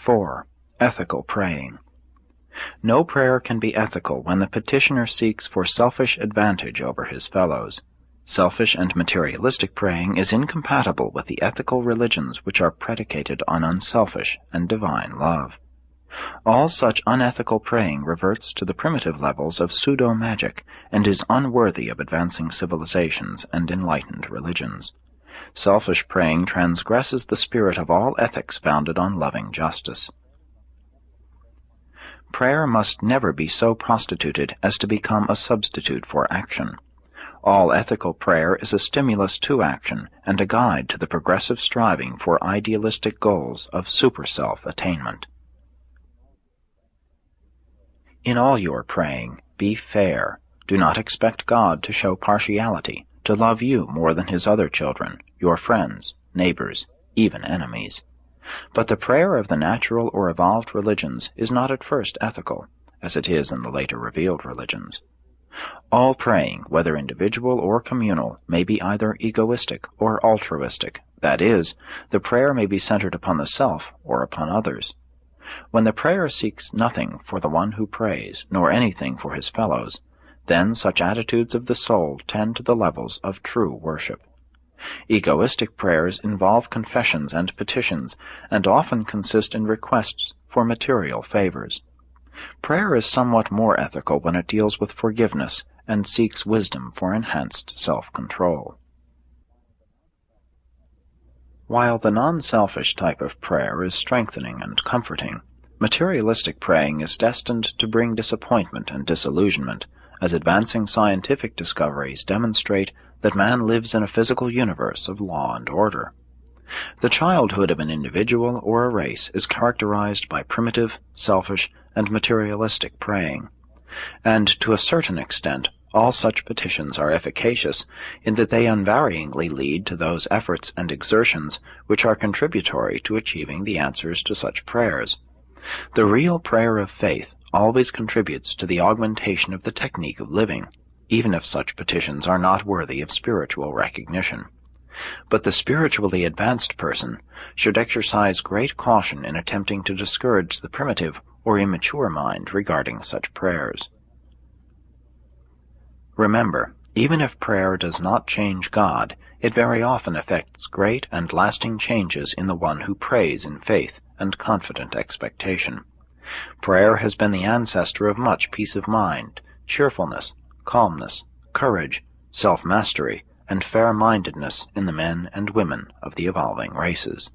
4. Ethical praying. No prayer can be ethical when the petitioner seeks for selfish advantage over his fellows. Selfish and materialistic praying is incompatible with the ethical religions which are predicated on unselfish and divine love. All such unethical praying reverts to the primitive levels of pseudo-magic and is unworthy of advancing civilizations and enlightened religions. Selfish praying transgresses the spirit of all ethics founded on loving justice. Prayer must never be so prostituted as to become a substitute for action. All ethical prayer is a stimulus to action and a guide to the progressive striving for idealistic goals of super-self attainment. In all your praying, be fair. Do not expect God to show partiality, to love you more than his other children, your friends, neighbors, even enemies. But the prayer of the natural or evolved religions is not at first ethical, as it is in the later revealed religions. All praying, whether individual or communal, may be either egoistic or altruistic. That is, the prayer may be centered upon the self or upon others. When the prayer seeks nothing for the one who prays, nor anything for his fellows, then such attitudes of the soul tend to the levels of true worship. Egoistic prayers involve confessions and petitions, and often consist in requests for material favors. Prayer is somewhat more ethical when it deals with forgiveness and seeks wisdom for enhanced self-control. While the non-selfish type of prayer is strengthening and comforting, materialistic praying is destined to bring disappointment and disillusionment, as advancing scientific discoveries demonstrate that man lives in a physical universe of law and order. The childhood of an individual or a race is characterized by primitive, selfish, and materialistic praying, and to a certain extent all such petitions are efficacious in that they unvaryingly lead to those efforts and exertions which are contributory to achieving the answers to such prayers. The real prayer of faith always contributes to the augmentation of the technique of living, even if such petitions are not worthy of spiritual recognition. But the spiritually advanced person should exercise great caution in attempting to discourage the primitive or immature mind regarding such prayers. Remember, even if prayer does not change God, it very often effects great and lasting changes in the one who prays in faith and confident expectation. Prayer has been the ancestor of much peace of mind, cheerfulness, calmness, courage, self-mastery, and fair-mindedness in the men and women of the evolving races.